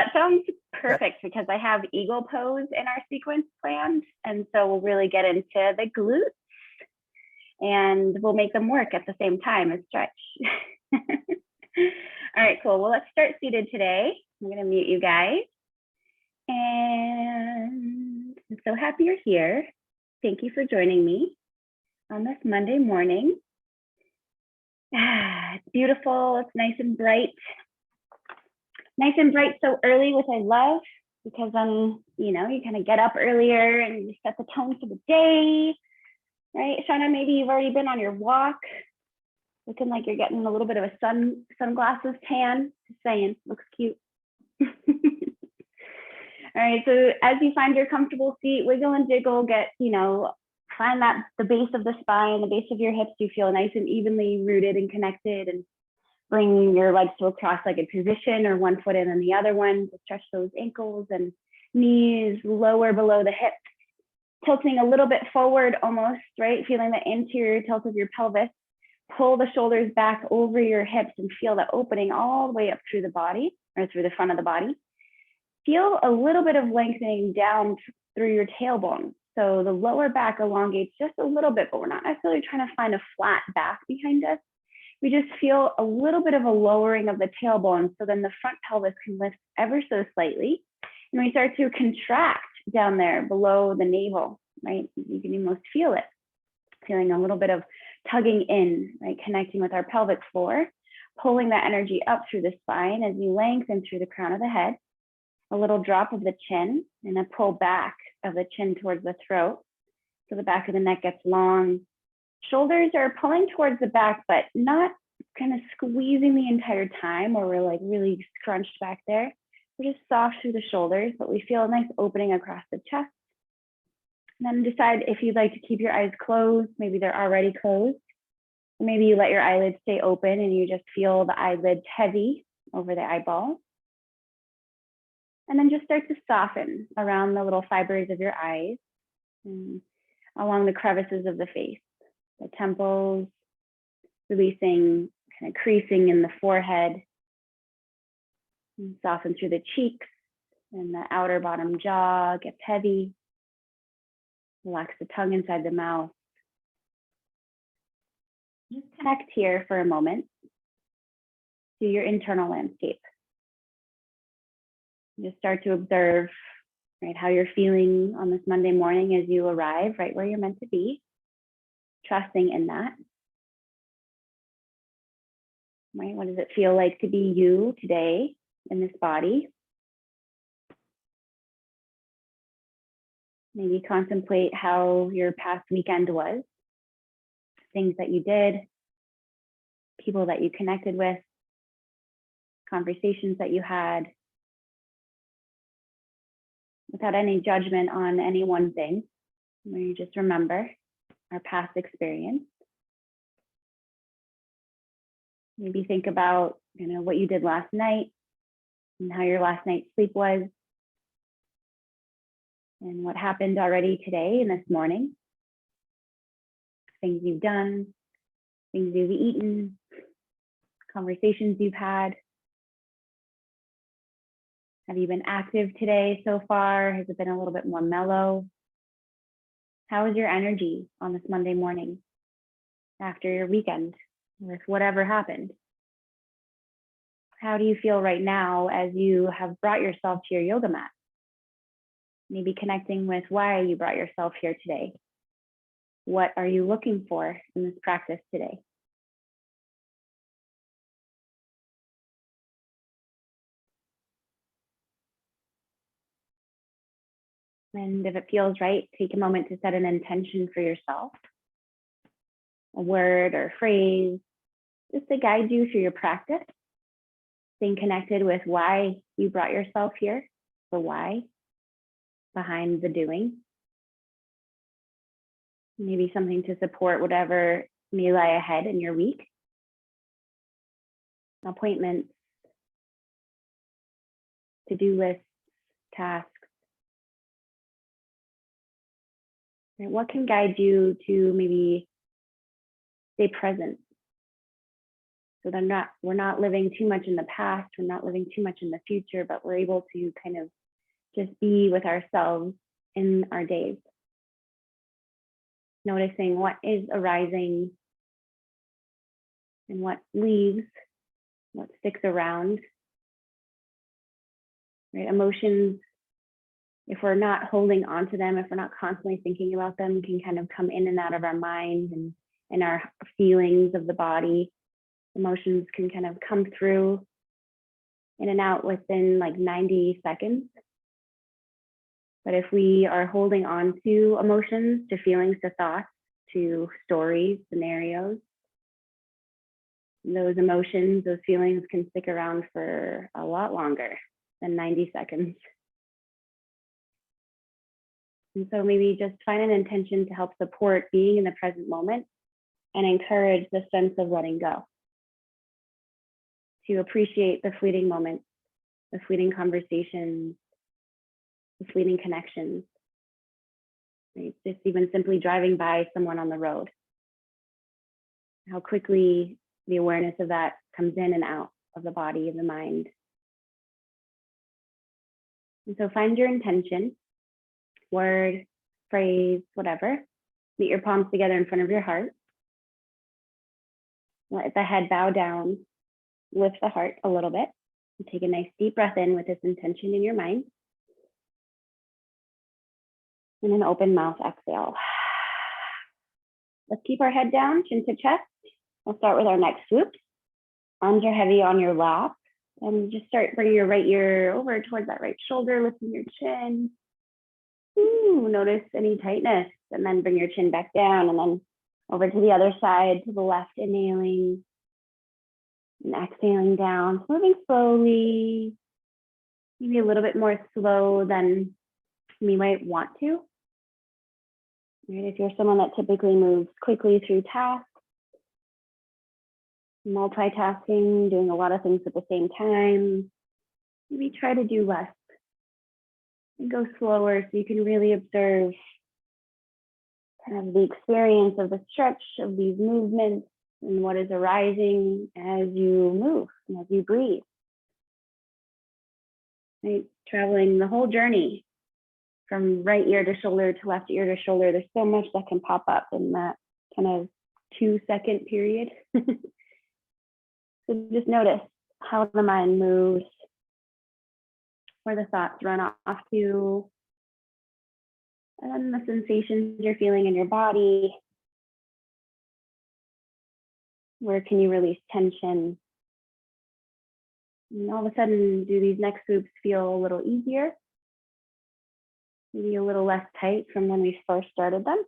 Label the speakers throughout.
Speaker 1: that sounds perfect because I have eagle pose in our sequence planned. And so we'll really get into the glutes and we'll make them work at the same time as stretch. All right, cool. Well, let's start seated today. I'm going to mute you guys. And I'm so happy you're here. Thank you for joining me on this Monday morning. It's beautiful. It's nice and bright. Nice and bright so early, which I love because then, you kind of get up earlier and you set the tone for the day, right? Shauna, maybe you've already been on your walk, looking like you're getting a little bit of a sunglasses tan. Just saying, looks cute. All right, so as you find your comfortable seat, wiggle and jiggle, find the base of the spine, the base of your hips. You feel nice and evenly rooted and connected, and bring your legs to a cross-legged position or one foot in and the other one to stretch those ankles and knees lower below the hips, tilting a little bit forward almost, right? Feeling the anterior tilt of your pelvis. Pull the shoulders back over your hips and feel the opening all the way up through the body or through the front of the body. Feel a little bit of lengthening down through your tailbone. So the lower back elongates just a little bit, but we're not necessarily trying to find a flat back behind us. We just feel a little bit of a lowering of the tailbone. So then the front pelvis can lift ever so slightly. And we start to contract down there below the navel, right? You can almost feel it. Feeling a little bit of tugging in, right? Connecting with our pelvic floor, pulling that energy up through the spine as you lengthen through the crown of the head. A little drop of the chin and a pull back of the chin towards the throat. So the back of the neck gets long. Shoulders are pulling towards the back, but not kind of squeezing the entire time where we're like really scrunched back there. We're just soft through the shoulders, but we feel a nice opening across the chest. And then decide if you'd like to keep your eyes closed. Maybe they're already closed. Or maybe you let your eyelids stay open and you just feel the eyelids heavy over the eyeball. And then just start to soften around the little fibers of your eyes and along the crevices of the face. The temples, releasing, kind of creasing in the forehead, and soften through the cheeks, and the outer bottom jaw gets heavy. Relax the tongue inside the mouth. Just connect here for a moment to your internal landscape. Just start to observe, right, how you're feeling on this Monday morning as you arrive right where you're meant to be. Trusting in that, right? What does it feel like to be you today in this body? Maybe contemplate how your past weekend was, things that you did, people that you connected with, conversations that you had, without any judgment on any one thing, where you just remember our past experience. Maybe think about, what you did last night and how your last night's sleep was and what happened already today and this morning. Things you've done, things you've eaten, conversations you've had. Have you been active today so far? Has it been a little bit more mellow? How is your energy on this Monday morning after your weekend with whatever happened? How do you feel right now as you have brought yourself to your yoga mat? Maybe connecting with why you brought yourself here today. What are you looking for in this practice today? And if it feels right, take a moment to set an intention for yourself, a word or phrase, just to guide you through your practice, staying connected with why you brought yourself here, the why behind the doing. Maybe something to support whatever may lie ahead in your week. Appointments, to-do lists, tasks. And what can guide you to maybe stay present So we're not living too much in the past, we're not living too much in the future, but we're able to kind of just be with ourselves in our days. Noticing what is arising and what leaves, what sticks around. Right? Emotions, if we're not holding on to them, if we're not constantly thinking about them, can kind of come in and out of our mind and our feelings of the body. Emotions can kind of come through in and out within like 90 seconds. But if we are holding on to emotions, to feelings, to thoughts, to stories, scenarios, those emotions, those feelings can stick around for a lot longer than 90 seconds. And so maybe just find an intention to help support being in the present moment and encourage the sense of letting go. To appreciate the fleeting moments, the fleeting conversations, the fleeting connections. Right? Just even simply driving by someone on the road. How quickly the awareness of that comes in and out of the body and the mind. And so find your intention, word, phrase, whatever. Meet your palms together in front of your heart. Let the head bow down. Lift the heart a little bit. And take a nice deep breath in with this intention in your mind. And an open mouth exhale. Let's keep our head down, chin to chest. We'll start with our neck swoops. Arms are heavy on your lap. And just start bringing your right ear over towards that right shoulder, lifting your chin. Ooh, notice any tightness. And then bring your chin back down and then over to the other side, to the left, inhaling. And exhaling down, moving slowly, maybe a little bit more slow than we might want to. Right? If you're someone that typically moves quickly through tasks, multitasking, doing a lot of things at the same time, maybe try to do less and go slower so you can really observe kind of the experience of the stretch of these movements and what is arising as you move and as you breathe. Right? Traveling the whole journey from right ear to shoulder to left ear to shoulder. There's so much that can pop up in that kind of 2-second period. So just notice how the mind moves, where the thoughts run off to, and then the sensations you're feeling in your body. Where can you release tension? And all of a sudden, do these neck swoops feel a little easier? Maybe a little less tight from when we first started them.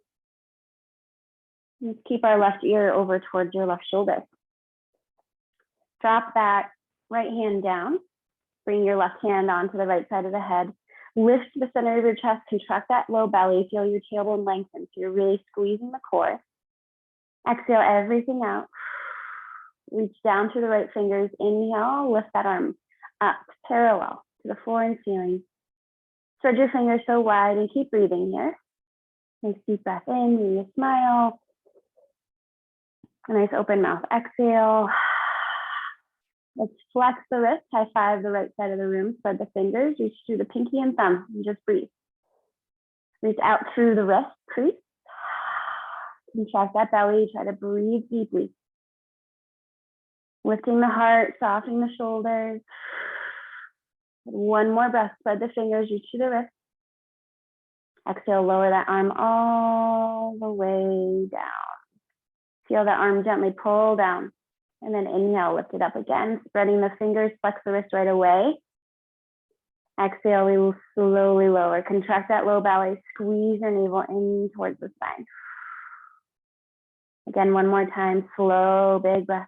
Speaker 1: Let's keep our left ear over towards your left shoulder. Drop that right hand down. Bring your left hand onto the right side of the head. Lift the center of your chest, contract that low belly, feel your tailbone lengthen. So you're really squeezing the core. Exhale everything out. Reach down through the right fingers. Inhale, lift that arm up, parallel to the floor and ceiling. Spread your fingers so wide and keep breathing here. Nice deep breath in, maybe a smile. A nice open mouth exhale. Let's flex the wrist, high five the right side of the room, spread the fingers, reach through the pinky and thumb, and just breathe. Reach out through the wrist crease. Contract that belly, try to breathe deeply. Lifting the heart, softening the shoulders. One more breath, spread the fingers, reach to the wrist. Exhale, lower that arm all the way down. Feel that arm gently pull down. And then inhale, lift it up again, spreading the fingers, flex the wrist right away. Exhale, we will slowly lower. Contract that low belly, squeeze your navel in towards the spine. Again, one more time, slow, big breath.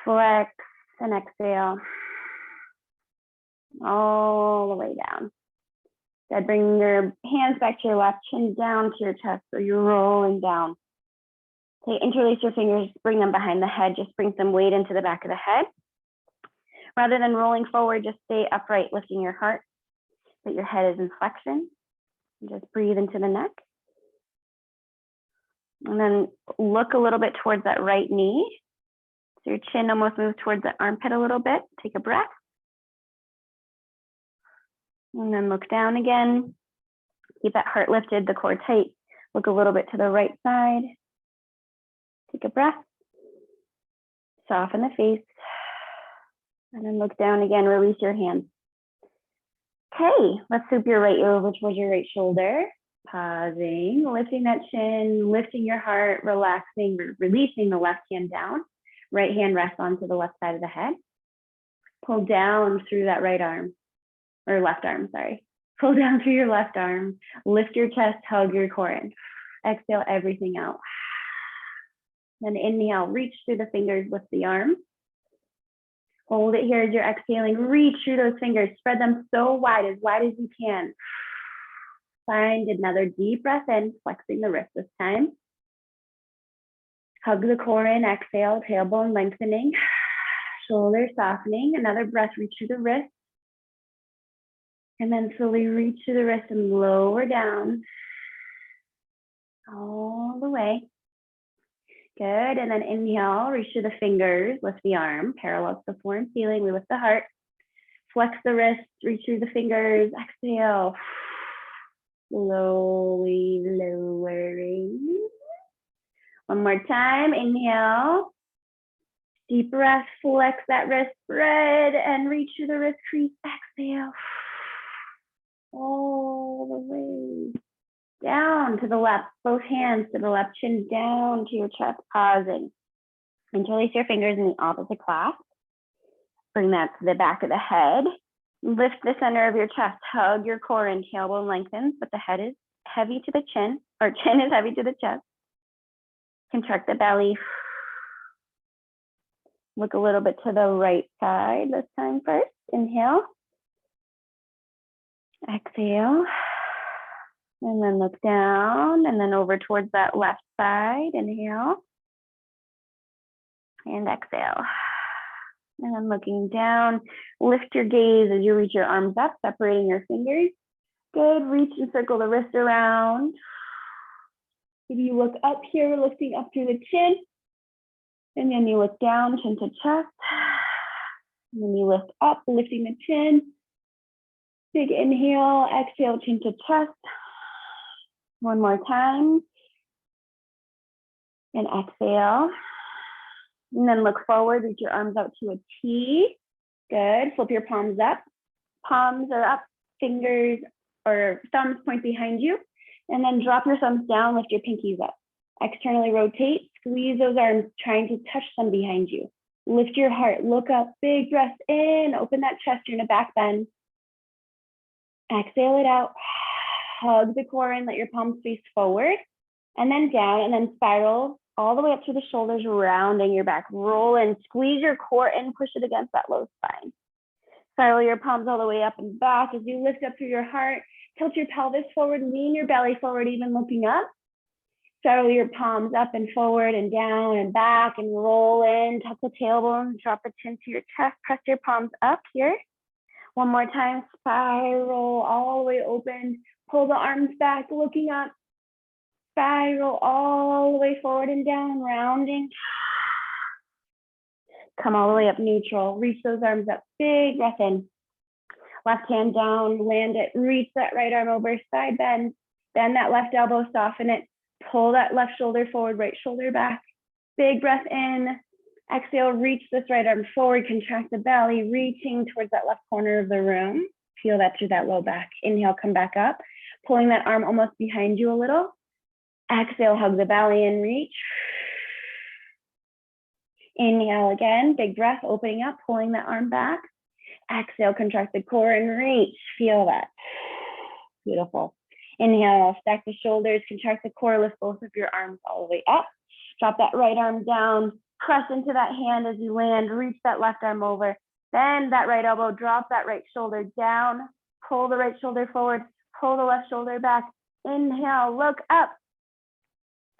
Speaker 1: Flex and exhale. All the way down. Good, bring your hands back to your left, chin down to your chest, so you're rolling down. Okay, interlace your fingers, bring them behind the head, just bring some weight into the back of the head. Rather than rolling forward, just stay upright, lifting your heart, but your head is in flexion. And just breathe into the neck. And then look a little bit towards that right knee. So your chin almost moves towards the armpit a little bit. Take a breath. And then look down again. Keep that heart lifted, the core tight. Look a little bit to the right side. Take a breath. Soften the face. And then look down again, release your hands. Okay, let's swoop your right ear over towards your right shoulder. Pausing, lifting that chin, lifting your heart, relaxing, releasing the left hand down. Right hand rests onto the left side of the head. Pull down through that right arm, or left arm, sorry. Pull down through your left arm. Lift your chest, hug your core in. Exhale everything out. Then inhale, reach through the fingers, lift the arm. Hold it here as you're exhaling. Reach through those fingers. Spread them so wide as you can. Find another deep breath in, flexing the wrist this time. Hug the core in, exhale, tailbone lengthening. Shoulder softening. Another breath, reach through the wrist. And then slowly reach through the wrist and lower down. All the way. Good, and then inhale, reach through the fingers, lift the arm, parallel to the floor and ceiling, we lift the heart. Flex the wrist, reach through the fingers, exhale. Slowly lowering. One more time, inhale. Deep breath, flex that wrist, spread, and reach through the wrist crease, exhale. All the way. Down to the left, both hands to the left, chin down to your chest, pausing. Interlace your fingers in the opposite clasp. Bring that to the back of the head. Lift the center of your chest, hug your core in, tailbone lengthens, but the head is heavy to the chin, or chin is heavy to the chest. Contract the belly. Look a little bit to the right side this time first. Inhale. Exhale. And then look down and then over towards that left side. Inhale. And exhale. And then looking down, lift your gaze as you reach your arms up, separating your fingers. Good, reach and circle the wrist around. If you look up here, lifting up through the chin. And then you look down, chin to chest. And then you lift up, lifting the chin. Big inhale, exhale, chin to chest. One more time. And exhale. And then look forward, reach your arms out to a T. Good, flip your palms up. Palms are up, fingers or thumbs point behind you. And then drop your thumbs down, lift your pinkies up. Externally rotate, squeeze those arms, trying to touch them behind you. Lift your heart, look up, big breath in, open that chest, you're in a back bend. Exhale it out. Hug the core in, let your palms face forward, and then down, and then spiral all the way up to the shoulders, rounding your back. Roll in, squeeze your core in, push it against that low spine. Spiral your palms all the way up and back as you lift up through your heart. Tilt your pelvis forward, lean your belly forward, even looking up. Spiral your palms up and forward and down and back and roll in. Tuck the tailbone, drop the chin to your chest, press your palms up here. One more time, spiral all the way open. Pull the arms back, looking up. Spiral all the way forward and down, rounding. Come all the way up neutral. Reach those arms up, big breath in. Left hand down, land it, reach that right arm over, side bend. Bend that left elbow, soften it. Pull that left shoulder forward, right shoulder back. Big breath in. Exhale, reach this right arm forward, contract the belly, reaching towards that left corner of the room. Feel that through that low back. Inhale, come back up. Pulling that arm almost behind you a little. Exhale, hug the belly and reach. Inhale again, big breath, opening up, pulling that arm back. Exhale, contract the core and reach. Feel that. Beautiful. Inhale, stack the shoulders, contract the core, lift both of your arms all the way up. Drop that right arm down, press into that hand as you land, reach that left arm over. Bend that right elbow, drop that right shoulder down, pull the right shoulder forward, pull the left shoulder back. Inhale, look up.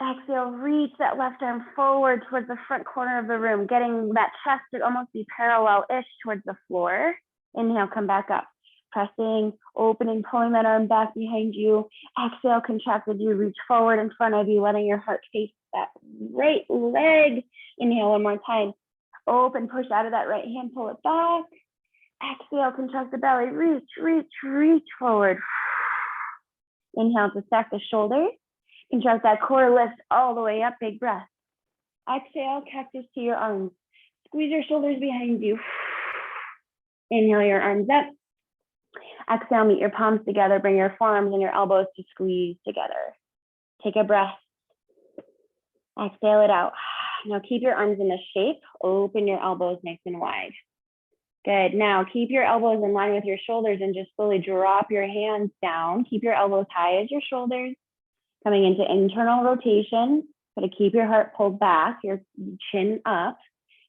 Speaker 1: Exhale, reach that left arm forward towards the front corner of the room, getting that chest to almost be parallel-ish towards the floor. Inhale, come back up. Pressing, opening, pulling that arm back behind you. Exhale, contract as you reach forward in front of you, letting your heart face that right leg. Inhale one more time. Open, push out of that right hand, pull it back. Exhale, contract the belly, reach, reach, reach forward. Inhale to stack the shoulders. Contract that core, lift all the way up, big breath. Exhale, cactus to your arms. Squeeze your shoulders behind you. Inhale your arms up. Exhale, meet your palms together. Bring your forearms and your elbows to squeeze together. Take a breath. Exhale it out. Now keep your arms in this shape. Open your elbows nice and wide. Good. Now keep your elbows in line with your shoulders and just slowly drop your hands down. Keep your elbows high as your shoulders. Coming into internal rotation. Got to keep your heart pulled back, your chin up.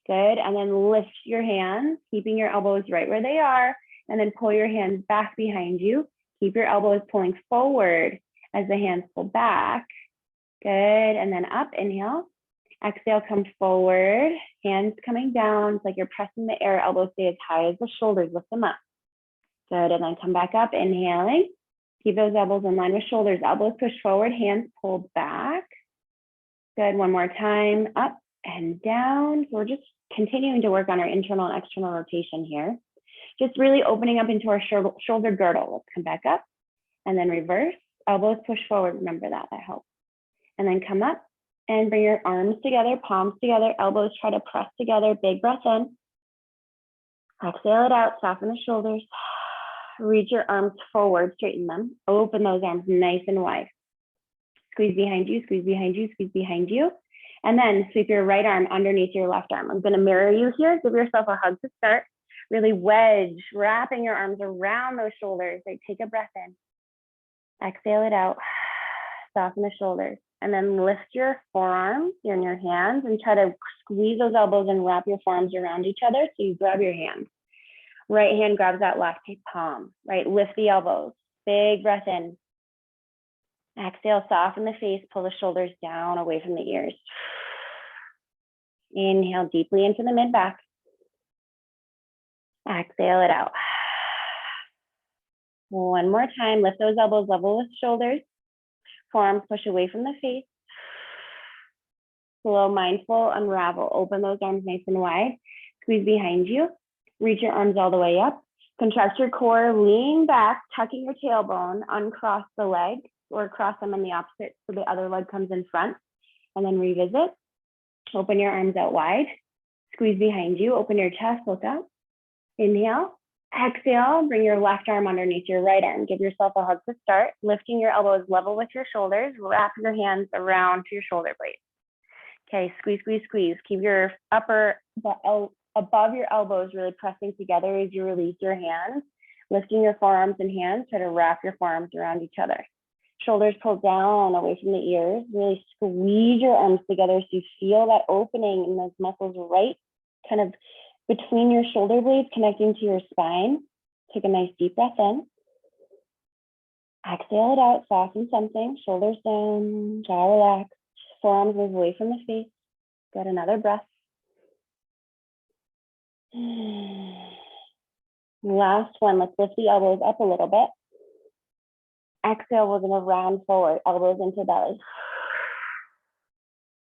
Speaker 1: Good. And then lift your hands, keeping your elbows right where they are. And then pull your hands back behind you. Keep your elbows pulling forward as the hands pull back. Good. And then up, inhale. Exhale, come forward. Hands coming down. It's like you're pressing the air. Elbows stay as high as the shoulders. Lift them up. Good. And then come back up, inhaling. Keep those elbows in line with shoulders. Elbows push forward, hands pulled back. Good. One more time. Up and down. So we're just continuing to work on our internal and external rotation here. Just really opening up into our shoulder girdle. Let's come back up and then reverse. Elbows push forward. Remember that, that helps. And then come up and bring your arms together, palms together, elbows try to press together. Big breath in. Exhale it out, soften the shoulders. Reach your arms forward, straighten them. Open those arms nice and wide. Squeeze behind you, squeeze behind you, squeeze behind you. And then sweep your right arm underneath your left arm. I'm going to mirror you here. Give yourself a hug to start. Really wedge, wrapping your arms around those shoulders. Like take a breath in. Exhale it out. Soften the shoulders. And then lift your forearms in your hands and try to squeeze those elbows and wrap your forearms around each other. So you grab your hands. Right hand grabs that left palm, right? Lift the elbows. Big breath in. Exhale, soften the face, pull the shoulders down away from the ears. Inhale deeply into the mid-back. Exhale it out. One more time, lift those elbows level with shoulders. Forearms push away from the face. Slow, mindful, unravel. Open those arms nice and wide. Squeeze behind you. Reach your arms all the way up. Contract your core, lean back, tucking your tailbone, uncross the leg or cross them in the opposite so the other leg comes in front. And then revisit. Open your arms out wide. Squeeze behind you. Open your chest, look up. Inhale. Exhale, bring your left arm underneath your right arm. Give yourself a hug to start. Lifting your elbows level with your shoulders. Wrap your hands around to your shoulder blades. Okay, squeeze, squeeze, squeeze. Keep your upper above your elbows really pressing together as you release your hands. Lifting your forearms and hands. Try to wrap your forearms around each other. Shoulders pulled down away from the ears. Really squeeze your arms together so you feel that opening in those muscles right kind of between your shoulder blades, connecting to your spine. Take a nice deep breath in. Exhale it out, soften something. Shoulders down, jaw relaxed. Forearms move away from the face. Get another breath. Last one, let's lift the elbows up a little bit. Exhale, we're gonna round forward, elbows into belly.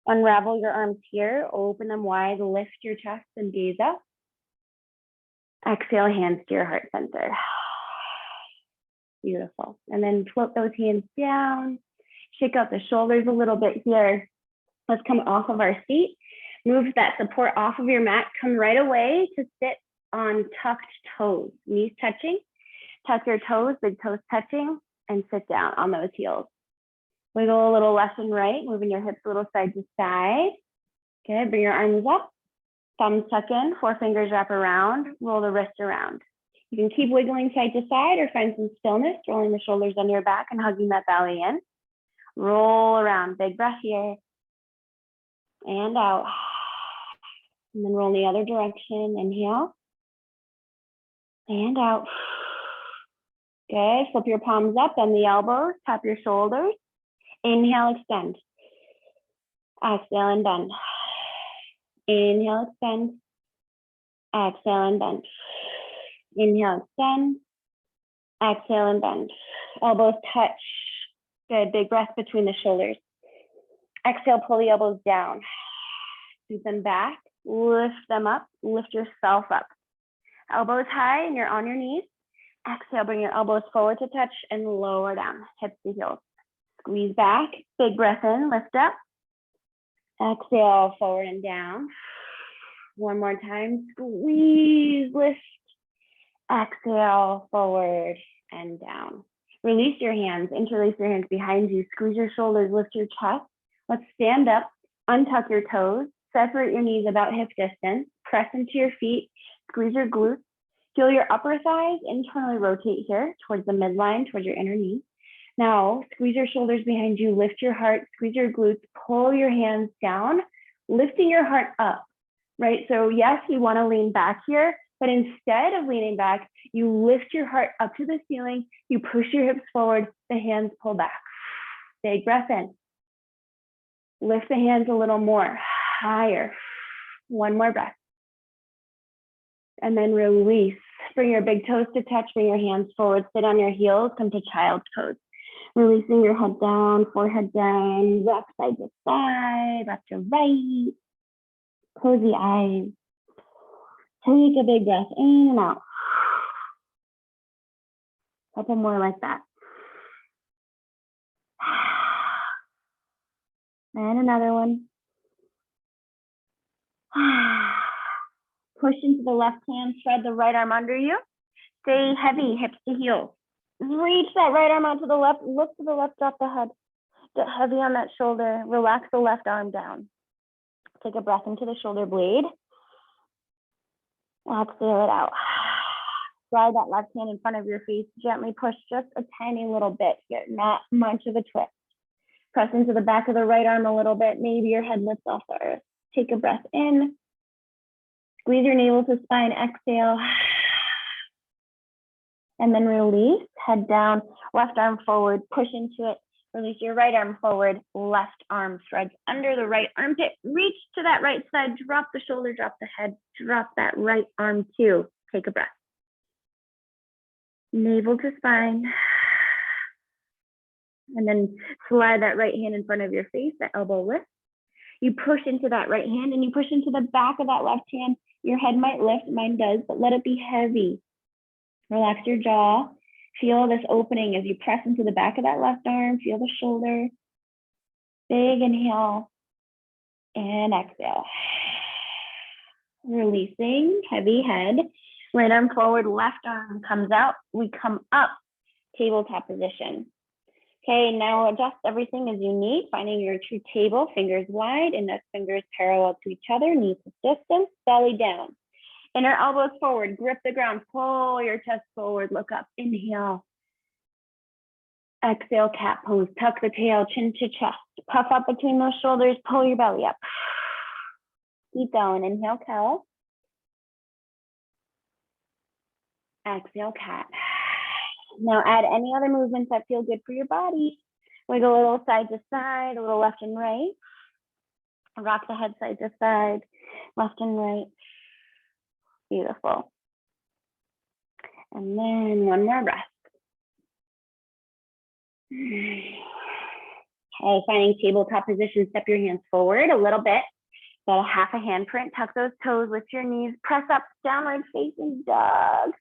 Speaker 1: Unravel your arms here, open them wide, lift your chest and gaze up. Exhale, hands to your heart center. Beautiful. And then float those hands down. Shake out the shoulders a little bit here. Let's come off of our seat. Move that support off of your mat. Come right away to sit on tucked toes. Knees touching. Tuck your toes, big toes touching, and sit down on those heels. Wiggle a little left and right, moving your hips a little side to side. Good, bring your arms up. Thumbs tuck in, 4 fingers wrap around, roll the wrist around. You can keep wiggling side to side or find some stillness, rolling the shoulders under your back and hugging that belly in. Roll around, big breath here. And out. And then roll in the other direction, inhale. And out. Good, flip your palms up, bend the elbows, tap your shoulders. Inhale, extend. Exhale and bend. Inhale, extend. Exhale and bend. Inhale, extend. Exhale and bend. Elbows touch. Good, big breath between the shoulders. Exhale, pull the elbows down. Scoot them back, lift them up, lift yourself up. Elbows high and you're on your knees. Exhale, bring your elbows forward to touch and lower down, hips to heels. Squeeze back, big breath in, lift up. Exhale, forward and down. One more time, squeeze, lift. Exhale, forward and down. Release your hands, interlace your hands behind you, squeeze your shoulders, lift your chest. Let's stand up, untuck your toes, separate your knees about hip distance, press into your feet, squeeze your glutes, feel your upper thighs, internally rotate here towards the midline, towards your inner knee. Now, squeeze your shoulders behind you, lift your heart, squeeze your glutes, pull your hands down, lifting your heart up, right? So yes, we want to lean back here, but instead of leaning back, you lift your heart up to the ceiling, you push your hips forward, the hands pull back. Big breath in. Lift the hands a little more, higher. One more breath. And then release. Bring your big toes to touch, bring your hands forward, sit on your heels, come to child's pose. Releasing your head down, forehead down, rock side to side, left to right. Close the eyes. Take a big breath in and out. Couple more like that. And another one. Push into the left hand, spread the right arm under you. Stay heavy, hips to heels. Reach that right arm onto the left, look to the left, drop the head. Get heavy on that shoulder, relax the left arm down. Take a breath into the shoulder blade. Exhale it out. Slide that left hand in front of your face, gently push just a tiny little bit here, not much of a twist. Press into the back of the right arm a little bit, maybe your head lifts off the earth. Take a breath in. Squeeze your navel to spine, exhale. And then release, head down, left arm forward, push into it. Release your right arm forward, left arm threads under the right armpit. Reach to that right side, drop the shoulder, drop the head, drop that right arm too. Take a breath. Navel to spine. And then slide that right hand in front of your face, that elbow lift. You push into that right hand and you push into the back of that left hand. Your head might lift, mine does, but let it be heavy. Relax your jaw. Feel this opening as you press into the back of that left arm. Feel the shoulder. Big inhale and exhale. Releasing, heavy head. Right arm forward, left arm comes out. We come up, tabletop position. Okay, now adjust everything as you need, finding your true table, fingers wide, index fingers parallel to each other, knees to distance, belly down. Inner elbows forward, grip the ground, pull your chest forward, look up, inhale. Exhale, cat pose, tuck the tail, chin to chest, puff up between those shoulders, pull your belly up. Keep going, inhale, cow. Exhale, cat. Now add any other movements that feel good for your body. Wiggle a little side to side, a little left and right. Rock the head side to side, left and right. Beautiful. And then one more breath. Okay, finding tabletop position, step your hands forward a little bit. About a half a handprint, tuck those toes, lift your knees, press up, downward facing dog.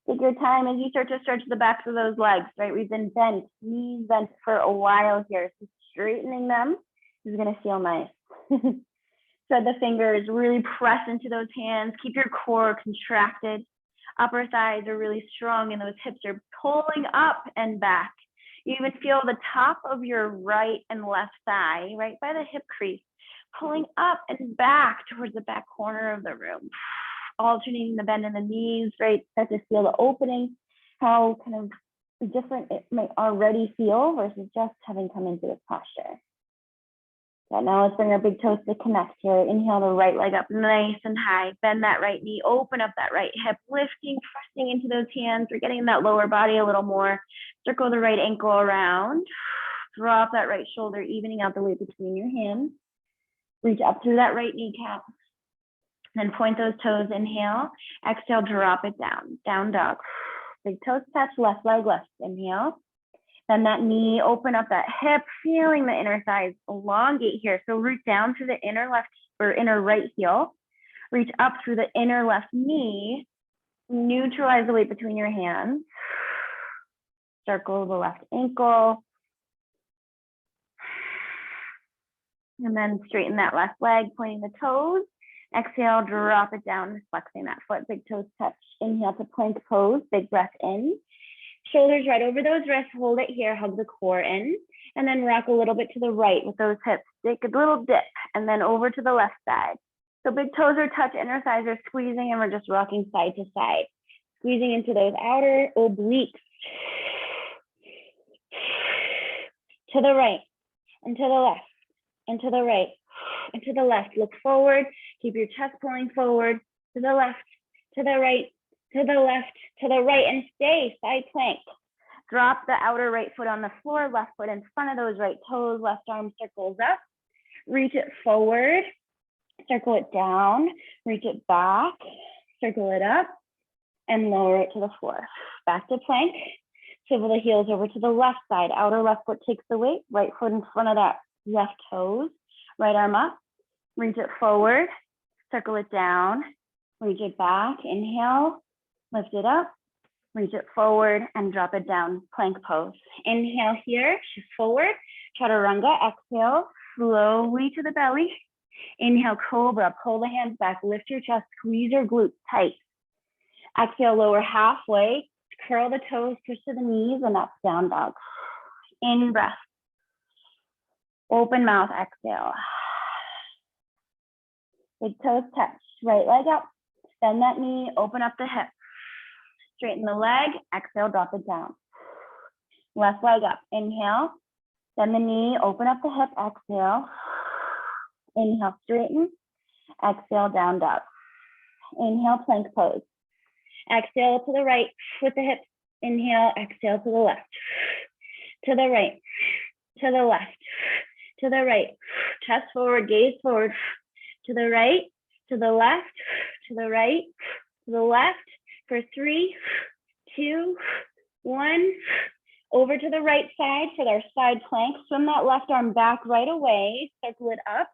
Speaker 1: Take your time as you start to stretch the backs of those legs, right? We've been bent, knees bent for a while here. So straightening them is gonna feel nice. Thread the fingers, really press into those hands. Keep your core contracted. Upper thighs are really strong and those hips are pulling up and back. You even feel the top of your right and left thigh, right by the hip crease, pulling up and back towards the back corner of the room. Alternating the bend in the knees, right? Start to feel the opening, how kind of different it might already feel versus just having come into this posture. So now let's bring our big toes to connect here. Inhale the right leg up nice and high. Bend that right knee, open up that right hip, lifting, pressing into those hands. We're getting that lower body a little more. Circle the right ankle around. Drop that right shoulder, evening out the weight between your hands. Reach up through that right kneecap. Then point those toes, inhale. Exhale, drop it down. Down dog. Big toes touch, left leg lifts. Inhale. Bend that knee, open up that hip, feeling the inner thighs elongate here. So root down through the inner left or inner right heel. Reach up through the inner left knee. Neutralize the weight between your hands. Circle the left ankle. And then straighten that left leg, pointing the toes. Exhale, drop it down, flexing that foot, big toes touch. Inhale to plank pose, big breath in. Shoulders right over those wrists, hold it here, hug the core in. And then rock a little bit to the right with those hips. Take a little dip, and then over to the left side. So big toes are touch, inner thighs are squeezing, and we're just rocking side to side. Squeezing into those outer obliques. To the right, and to the left, and to the right, and to the left. Look forward, keep your chest pulling forward, to the left, to the right, to the left, to the right, and stay, side plank. Drop the outer right foot on the floor, left foot in front of those right toes, left arm circles up. Reach it forward, circle it down, reach it back, circle it up, and lower it to the floor. Back to plank. Swivel the heels over to the left side. Outer left foot takes the weight. Right foot in front of that left toes. Right arm up. Reach it forward. Circle it down. Reach it back. Inhale. Lift it up. Reach it forward and drop it down. Plank pose. Inhale here. Shift forward. Chaturanga. Exhale. Slowly to the belly. Inhale, cobra. Pull the hands back. Lift your chest. Squeeze your glutes tight. Exhale, lower halfway. Curl the toes, push to the knees, and up, down dog. In breath. Open mouth, exhale. Big toes touch. Right leg up. Bend that knee, open up the hip. Straighten the leg. Exhale, drop it down. Left leg up. Inhale. Bend the knee, open up the hip. Exhale. Inhale, straighten. Exhale, down dog. Inhale, plank pose. Exhale to the right with the hips. Inhale, exhale to the left. To the right, to the left, to the right. Chest forward, gaze forward. To the right, to the left, to the right, to the left. For 3, 2, 1. Over to the right side for our side plank. Swim that left arm back right away. Circle it up,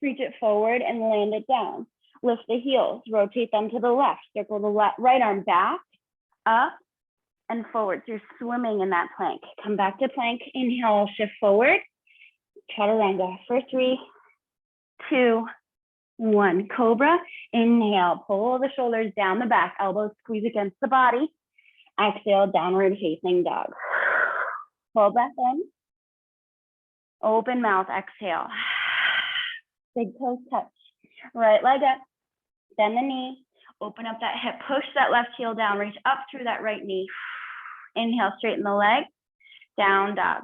Speaker 1: reach it forward, and land it down. Lift the heels, rotate them to the left, circle the right arm back, up, and forward. So you're swimming in that plank. Come back to plank, inhale, shift forward, chaturanga for 3, 2, 1. Cobra, inhale, pull the shoulders down the back, elbows squeeze against the body. Exhale, downward facing dog. Full breath in, open mouth, exhale. Big toes touch, right leg up. Bend the knee, open up that hip, push that left heel down, reach up through that right knee. Inhale, straighten the leg, down dog.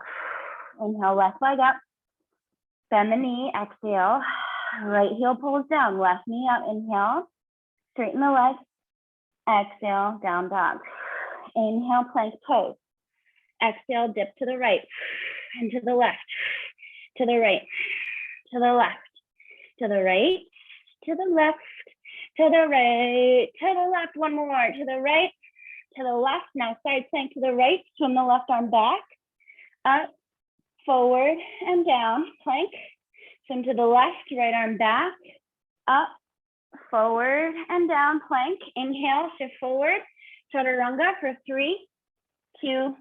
Speaker 1: Inhale, left leg up, bend the knee, exhale. Right heel pulls down, left knee up, inhale, straighten the leg, exhale, down dog. Inhale, plank pose. Exhale, dip to the right and to the left, to the right, to the left, to the right, to the left, to the right, to the left, one more, to the right, to the left. Now side plank to the right, swim the left arm back, up, forward, and down, plank. Swim to the left, right arm back, up, forward, and down, plank. Inhale, shift forward, chaturanga for 3, 2,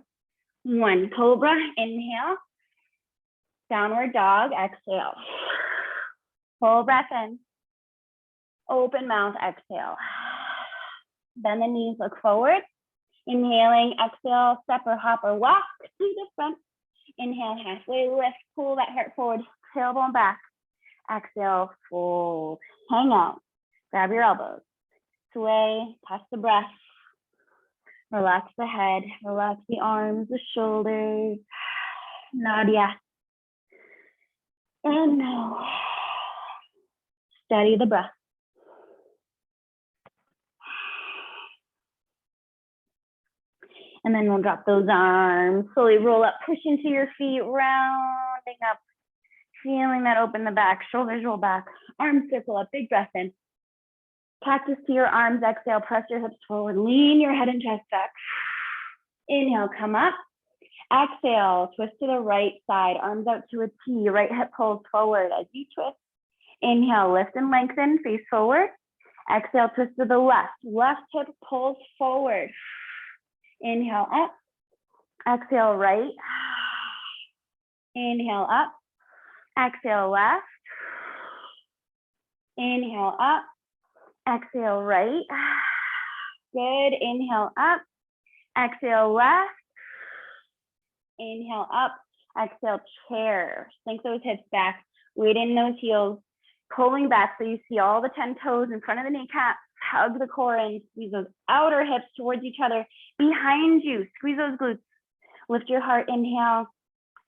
Speaker 1: 1. Cobra, inhale, downward dog, exhale. Full breath in. Open mouth, exhale. Bend the knees, look forward. Inhaling, exhale, step or hop or walk to the front. Inhale, halfway lift, pull that heart forward, tailbone back. Exhale, fold, hang out, grab your elbows. Sway, touch the breath. Relax the head, relax the arms, the shoulders. Nadia. And no. Steady the breath. And then we'll drop those arms, slowly roll up, push into your feet, rounding up, feeling that open the back, shoulders roll back, arms circle up, big breath in. Cactus to your arms, exhale, press your hips forward, lean your head and chest back. Inhale, come up. Exhale, twist to the right side, arms out to a T, right hip pulls forward as you twist. Inhale, lift and lengthen, face forward. Exhale, twist to the left. Left hip pulls forward. Inhale, up. Exhale, right. Inhale, up. Exhale, left. Inhale, up. Exhale, right. Good. Inhale, up. Exhale, left. Inhale, up. Exhale, chair. Sink those hips back. Weight in those heels. Pulling back so you see all the 10 toes in front of the kneecap. Hug the core in. Squeeze those outer hips towards each other. Behind you. Squeeze those glutes. Lift your heart. Inhale.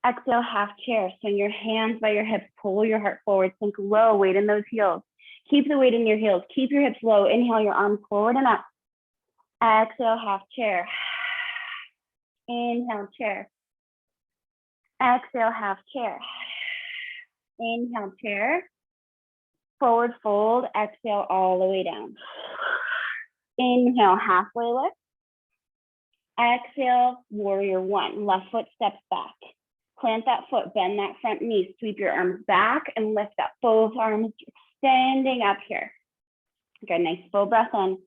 Speaker 1: Exhale, half chair. Swing your hands by your hips. Pull your heart forward. Sink low. Weight in those heels. Keep the weight in your heels. Keep your hips low. Inhale, your arms forward and up. Exhale, half chair. Inhale, chair. Exhale, half chair. Inhale, chair. Forward fold. Exhale, all the way down. Inhale, halfway lift. Exhale, warrior one. Left foot steps back. Plant that foot, bend that front knee. Sweep your arms back and lift up. Both arms extending up here. Good, nice full breath in.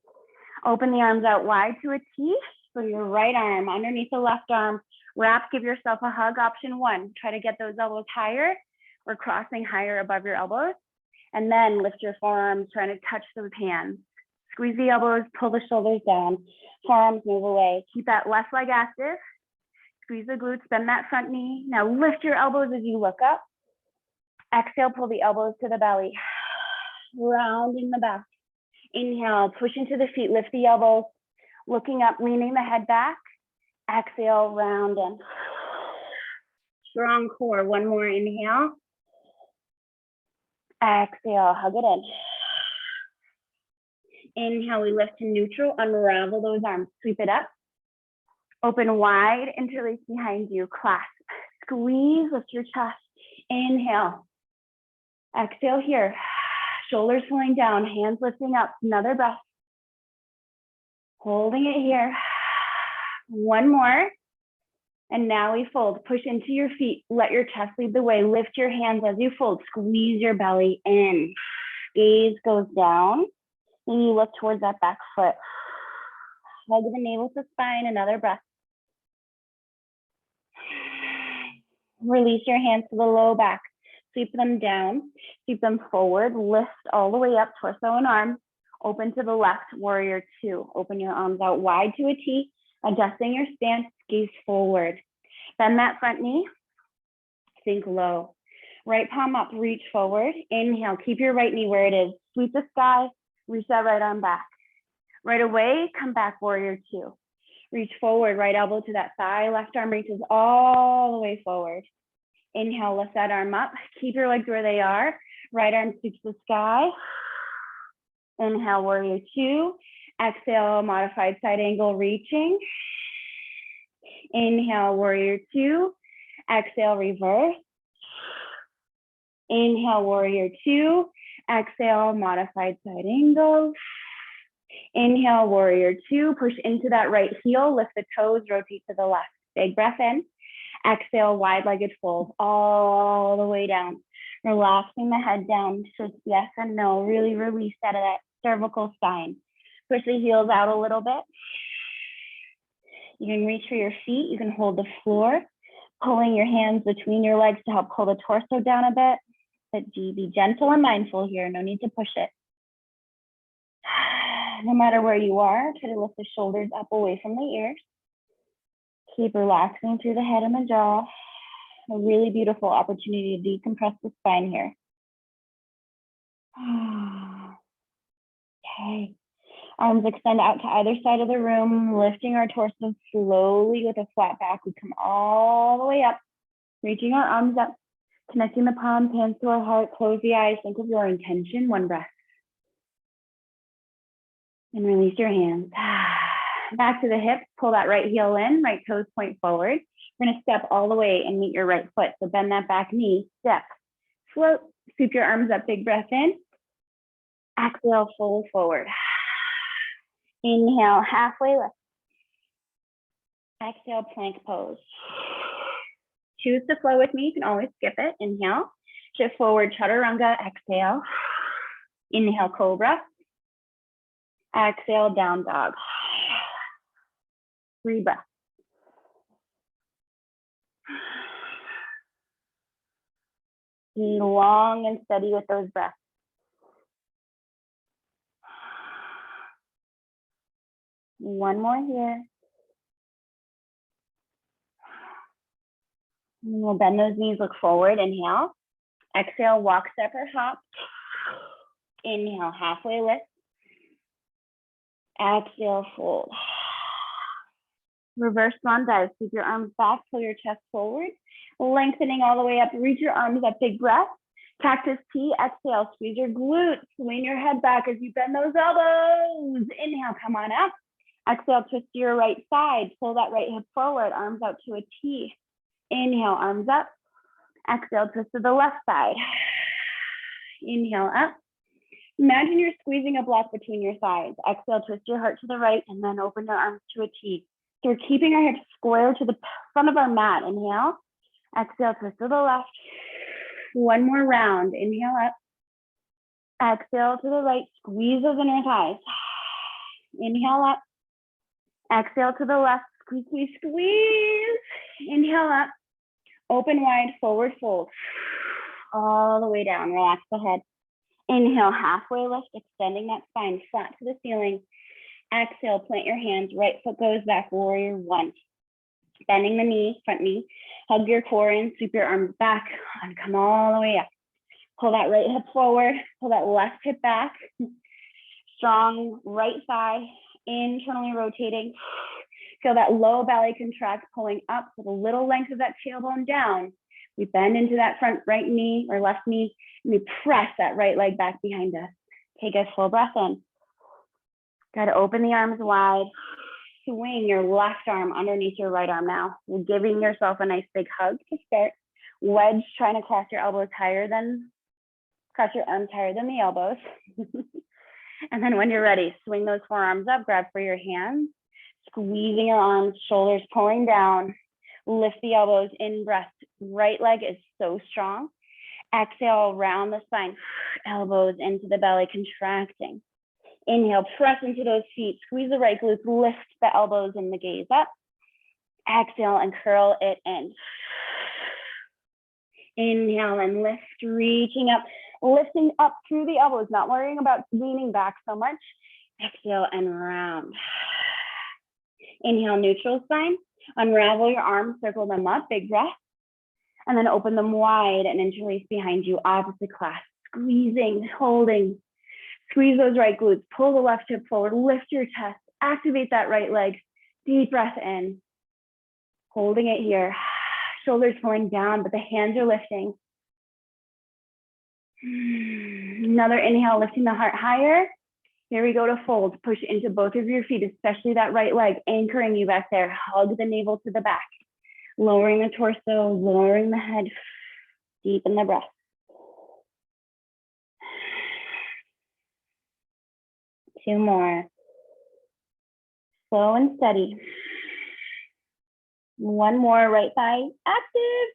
Speaker 1: Open the arms out wide to a T for your right arm underneath the left arm. Wrap, give yourself a hug, option one. Try to get those elbows higher or crossing higher above your elbows. And then lift your forearms, trying to touch those hands. Squeeze the elbows, pull the shoulders down. Forearms move away. Keep that left leg active. Squeeze the glutes, bend that front knee. Now lift your elbows as you look up. Exhale, pull the elbows to the belly. Rounding the back. Inhale, push into the feet, lift the elbows. Looking up, leaning the head back. Exhale, round in. Strong core, one more inhale. Exhale, hug it in. Inhale, we lift to neutral, unravel those arms, sweep it up. Open wide, interlace behind you, clasp. Squeeze, lift your chest. Inhale. Exhale here. Shoulders pulling down, hands lifting up. Another breath. Holding it here. One more. And now we fold. Push into your feet. Let your chest lead the way. Lift your hands as you fold. Squeeze your belly in. Gaze goes down. And you look towards that back foot. Hug the navel to spine. Another breath. Release your hands to the low back. Sweep them down. Sweep them forward. Lift all the way up, torso and arms. Open to the left, warrior two. Open your arms out wide to a T. Adjusting your stance, gaze forward. Bend that front knee. Sink low. Right palm up, reach forward. Inhale, keep your right knee where it is. Sweep the sky. Reach that right arm back. Right away, come back, warrior two. Reach forward, right elbow to that thigh. Left arm reaches all the way forward. Inhale, lift that arm up. Keep your legs where they are. Right arm sweeps the sky. Inhale, warrior two. Exhale, modified side angle, reaching. Inhale, warrior two. Exhale, reverse. Inhale, warrior two. Exhale, modified side angle. Inhale, warrior two. Push into that right heel. Lift the toes, rotate to the left. Big breath in. Exhale, wide-legged fold all the way down. Relaxing the head down. Just yes and no. Really release out of that cervical spine. Push the heels out a little bit. You can reach for your feet. You can hold the floor, pulling your hands between your legs to help pull the torso down a bit. But be gentle and mindful here. No need to push it. No matter where you are, try to lift the shoulders up away from the ears. Keep relaxing through the head and the jaw. A really beautiful opportunity to decompress the spine here. Okay. Arms extend out to either side of the room, lifting our torso slowly with a flat back. We come all the way up, reaching our arms up, connecting the palms, hands to our heart. Close the eyes. Think of your intention. One breath. And release your hands. Back to the hips, pull that right heel in, right toes point forward. We're gonna step all the way and meet your right foot. So bend that back knee, step, float, sweep your arms up, big breath in. Exhale, fold forward. Inhale, halfway lift. Exhale, plank pose. Choose to flow with me. You can always skip it. Inhale, shift forward, chaturanga. Exhale. Inhale, cobra. Exhale, down dog. 3 breaths. Be long and steady with those breaths. One more here. And we'll bend those knees, look forward. Inhale. Exhale, walk, step, or hop. Inhale, halfway lift. Exhale, fold. Reverse swan dive. Keep your arms back, pull your chest forward. Lengthening all the way up. Reach your arms up, big breath. Cactus T, exhale, squeeze your glutes. Lean your head back as you bend those elbows. Inhale, come on up. Exhale, twist to your right side. Pull that right hip forward, arms out to a T. Inhale, arms up. Exhale, twist to the left side. Inhale, up. Imagine you're squeezing a block between your thighs. Exhale, twist your heart to the right, and then open your arms to a T. So we're keeping our hips square to the front of our mat. Inhale. Exhale, twist to the left. One more round. Inhale up. Exhale to the right. Squeeze those inner thighs. Inhale up. Exhale to the left. Squeeze, squeeze, squeeze. Inhale up. Open wide, forward fold. All the way down. Relax the head. Inhale, halfway lift, extending that spine flat to the ceiling. Exhale, plant your hands. Right foot goes back, warrior one. Bending the knee, front knee. Hug your core in, sweep your arms back, and come all the way up. Pull that right hip forward, pull that left hip back. Strong right thigh, internally rotating. Feel that low belly contract, pulling up with a little length of that tailbone down. We bend into that front right knee or left knee, and we press that right leg back behind us. Take a full breath in. Got to open the arms wide. Swing your left arm underneath your right arm now. You're giving yourself a nice big hug to start. Wedge, trying to cross your arms higher than the elbows. And then when you're ready, swing those forearms up, grab for your hands, squeezing your arms, shoulders pulling down, lift the elbows in breath. Right leg is so strong. Exhale, round the spine, elbows into the belly, contracting. Inhale, press into those feet, squeeze the right glutes, lift the elbows and the gaze up. Exhale and curl it in. Inhale and lift, reaching up, lifting up through the elbows, not worrying about leaning back so much. Exhale and round. Inhale, neutral spine. Unravel your arms, circle them up, big breath. And then open them wide and interlace behind you, opposite clasp. Squeezing, holding. Squeeze those right glutes, pull the left hip forward, lift your chest, activate that right leg. Deep breath in. Holding it here. Shoulders pulling down, but the hands are lifting. Another inhale, lifting the heart higher. Here we go to fold. Push into both of your feet, especially that right leg, anchoring you back there. Hug the navel to the back. Lowering the torso, lowering the head. Deepen the breath. Two more. Slow and steady. One more, right thigh active.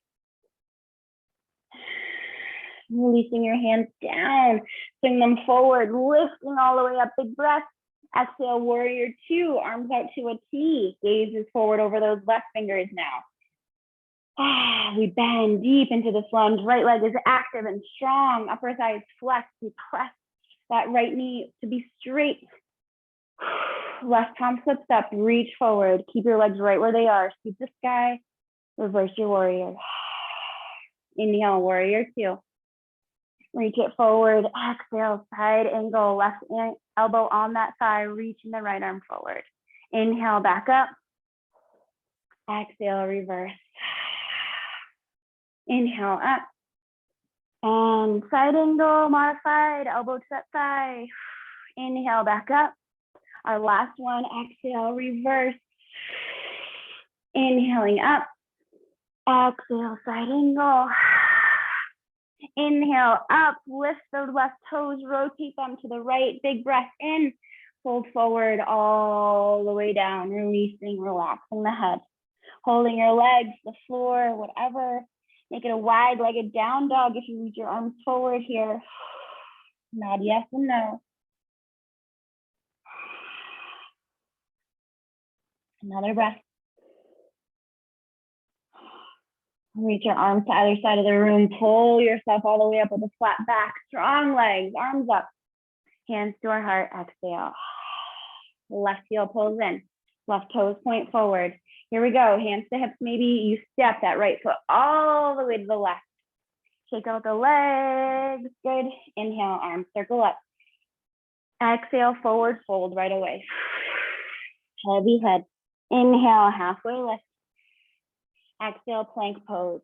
Speaker 1: Releasing your hands down, swing them forward, lifting all the way up, big breath. Exhale, warrior two, arms out to a T. Gaze is forward over those left fingers now. We bend deep into this lunge. Right leg is active and strong. Upper thigh is flexed. We press that right knee to be straight. Left palm flips up, reach forward. Keep your legs right where they are. Sweep the sky. Reverse your warrior. Inhale, warrior two. Reach it forward. Exhale, side angle. Left elbow on that thigh. Reaching the right arm forward. Inhale, back up. Exhale, reverse. Inhale, up. And side angle, modified. Elbow to that thigh. Inhale, back up. Our last one, exhale, reverse. Inhaling up. Exhale, side angle. Inhale, up, lift those left toes, rotate them to the right, big breath in, fold forward all the way down, releasing, relaxing the head. holding your legs, the floor, whatever. Make it a wide-legged down dog if you reach your arms forward here. Nod yes and no. Another breath. Reach your arms to either side of the room. Pull yourself all the way up with a flat back. Strong legs, arms up. Hands to our heart. Exhale. Left heel pulls in. Left toes point forward. Here we go. Hands to hips. Maybe you step that right foot all the way to the left. Shake out the legs. Good. Inhale, arms circle up. Exhale, forward fold right away. Heavy head. Inhale, halfway lift. Exhale, plank pose.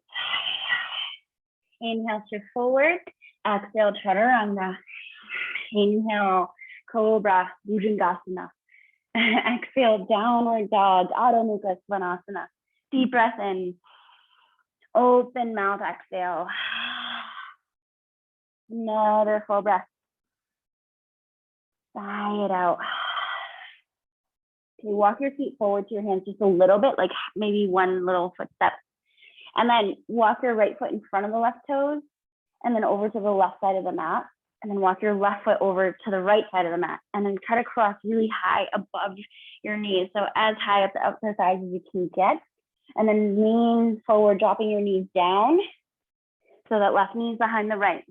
Speaker 1: Inhale, shift forward. Exhale, chaturanga. Inhale, cobra, bhujangasana. Exhale, downward dog, Adho Mukha Svanasana. Deep breath in. Open mouth, exhale. Another full breath. Sigh it out. Okay, walk your feet forward to your hands just a little bit, like maybe one little footstep. And then walk your right foot in front of the left toes, and then over to the left side of the mat. And then walk your left foot over to the right side of the mat. And then try to cross really high above your knees. So as high up the outside thighs as you can get. And then lean forward, dropping your knees down. So that left knee is behind the right.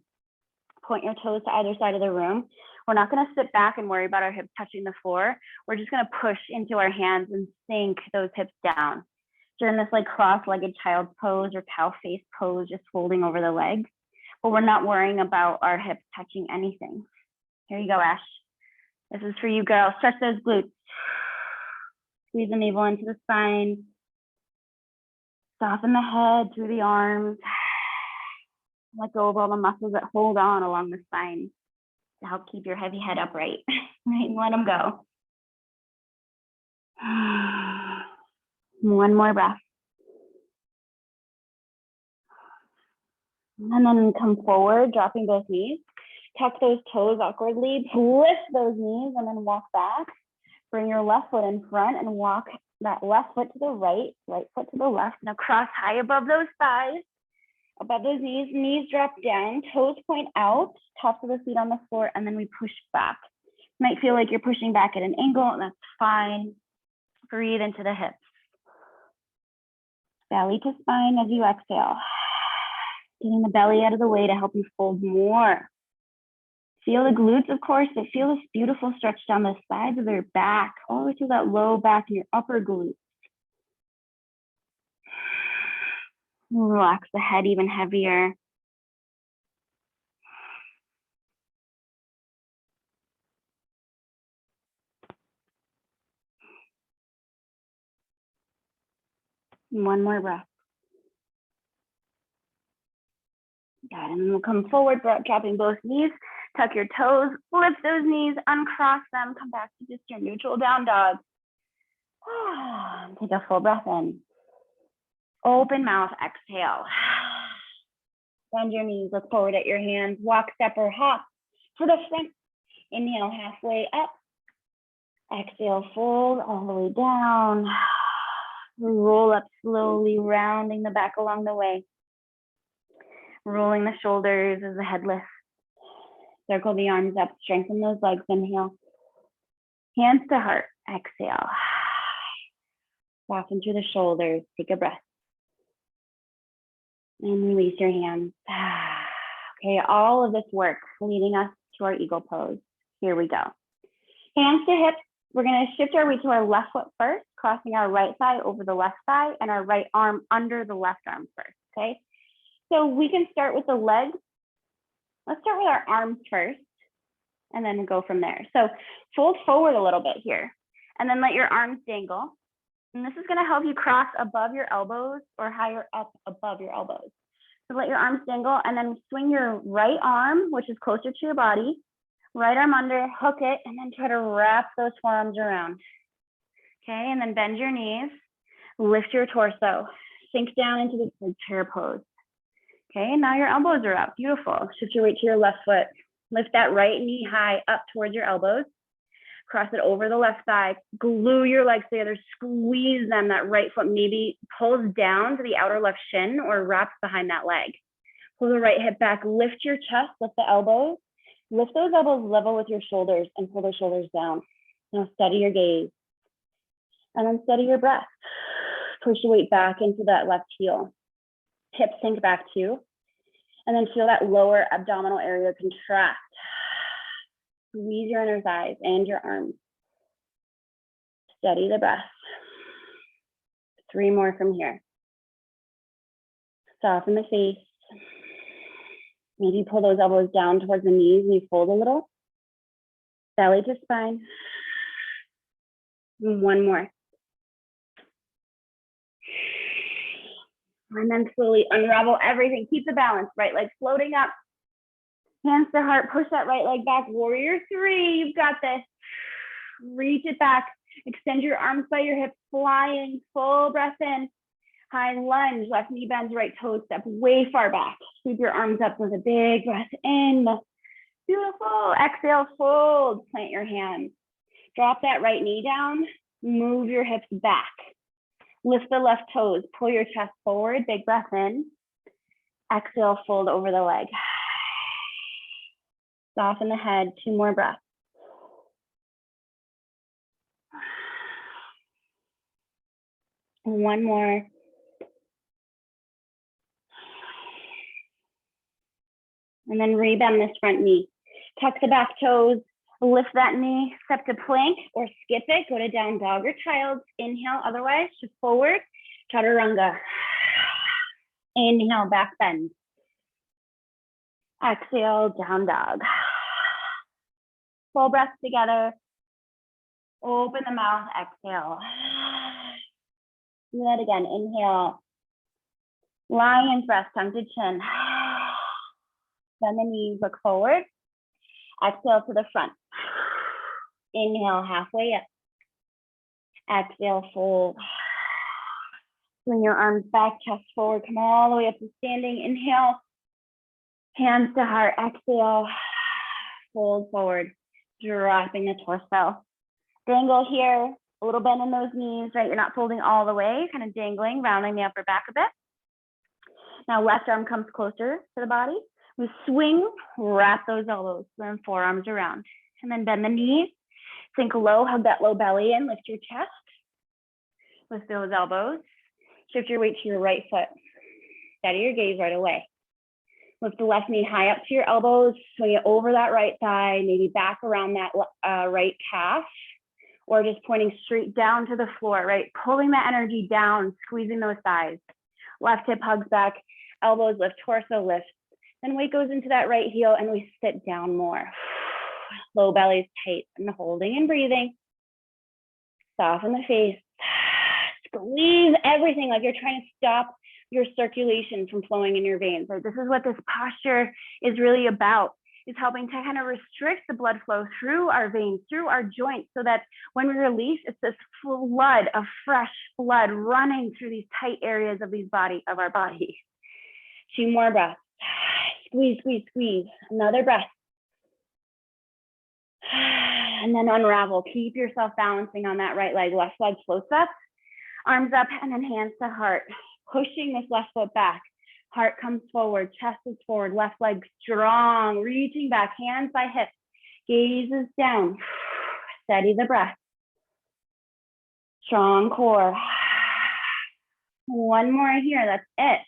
Speaker 1: Point your toes to either side of the room. We're not going to sit back and worry about our hips touching the floor. We're just going to push into our hands and sink those hips down. So in this like cross-legged child's pose or cow face pose, just folding over the legs. But we're not worrying about our hips touching anything. Here you go, Ash. This is for you, girl. Stretch those glutes. Squeeze the navel into the spine. Soften the head through the arms. Let go of all the muscles that hold on along the spine to help keep your heavy head upright. Right, and let them go. One more breath. And then come forward, dropping both knees. Tuck those toes awkwardly. Lift those knees and then walk back. Bring your left foot in front and walk that left foot to the right, right foot to the left. Now cross high above those thighs, above those knees. Knees drop down, toes point out, tops of the feet on the floor, and then we push back. You might feel like you're pushing back at an angle, and that's fine. Breathe into the hips. Belly to spine as you exhale. Getting the belly out of the way to help you fold more. Feel the glutes, of course, but feel this beautiful stretch down the sides of your back, all the way to that low back and your upper glutes. Relax the head even heavier. One more breath. Good, and then we'll come forward, dropping both knees. Tuck your toes, lift those knees, uncross them, come back to just your neutral down dog. Take a full breath in. Open mouth, exhale. Bend your knees, look forward at your hands. Walk, step, or hop to the front. Inhale, halfway up. Exhale, fold all the way down. Roll up slowly, rounding the back along the way. Rolling the shoulders as the head lifts. Circle the arms up, strengthen those legs, inhale. Hands to heart, exhale. Soften through the shoulders, take a breath. And release your hands. Okay, all of this work leading us to our eagle pose. Here we go. Hands to hips. We're going to shift our weight to our left foot first, crossing our right thigh over the left thigh and our right arm under the left arm first, okay? So we can start with the legs. Let's start with our arms first and then go from there. So fold forward a little bit here and then let your arms dangle. And this is going to help you cross above your elbows or higher up above your elbows. So let your arms dangle and then swing your right arm, which is closer to your body, right arm under, hook it, and then try to wrap those forearms around. Okay, and then bend your knees, lift your torso, sink down into the chair pose. Okay, and now your elbows are up, beautiful. Shift your weight to your left foot. Lift that right knee high up towards your elbows. Cross it over the left thigh, glue your legs together, squeeze them. That right foot maybe pulls down to the outer left shin or wraps behind that leg. Pull the right hip back, lift your chest, lift the elbows, lift those elbows level with your shoulders and pull the shoulders down. Now steady your gaze and then steady your breath. Push the weight back into that left heel. Hips sink back too. And then feel that lower abdominal area contract. Squeeze your inner thighs and your arms. Steady the breath. 3 more from here. Soften the face. Maybe pull those elbows down towards the knees and you fold a little. Belly to spine. And 1 more. And then slowly unravel everything. Keep the balance. Right leg floating up. Hands to heart. Push that right leg back. Warrior 3. You've got this. Reach it back. Extend your arms by your hips. Flying. Full breath in. High lunge. Left knee bends. Right toe step way far back. Sweep your arms up with a big breath in. Beautiful. Exhale. Fold. Plant your hands. Drop that right knee down. Move your hips back. Lift the left toes, pull your chest forward, big breath in. Exhale, fold over the leg. Soften the head, 2 more breaths. And 1 more. And then rebend this front knee. Tuck the back toes, lift that knee, step to plank or skip it, go to down dog or child. Inhale, otherwise just forward, chaturanga. Inhale, back bend. Exhale, down dog. Full breath together. Open the mouth, exhale. Do that again, inhale. Lion's breath, tongue to chin. Bend the knees, look forward. Exhale to the front. Inhale, halfway up. Exhale, fold. Bring your arms back, chest forward, come all the way up to standing. Inhale, hands to heart. Exhale, fold forward, dropping the torso. Dangle here, a little bend in those knees, right? You're not folding all the way, kind of dangling, rounding the upper back a bit. Now left arm comes closer to the body. We swing, wrap those elbows, then forearms around. And then bend the knees, sink low, hug that low belly in, lift your chest. Lift those elbows. Shift your weight to your right foot. Steady your gaze right away. Lift the left knee high up to your elbows, swing it over that right thigh, maybe back around that right calf, or just pointing straight down to the floor, right? Pulling that energy down, squeezing those thighs. Left hip hugs back, elbows lift, torso lift. Then weight goes into that right heel and we sit down more. Low belly is tight and holding and breathing. Soften the face. Squeeze everything like you're trying to stop your circulation from flowing in your veins. Right? This is what this posture is really about, is helping to kind of restrict the blood flow through our veins, through our joints, so that when we release, it's this flood of fresh blood running through these tight areas of our body. 2 more breaths. Squeeze, squeeze, squeeze. Another breath. And then unravel. Keep yourself balancing on that right leg. Left leg floats up, arms up, and then hands to heart. Pushing this left foot back. Heart comes forward, chest is forward, left leg strong, reaching back, hands by hips, gaze is down. Steady the breath. Strong core. 1 more here, that's it.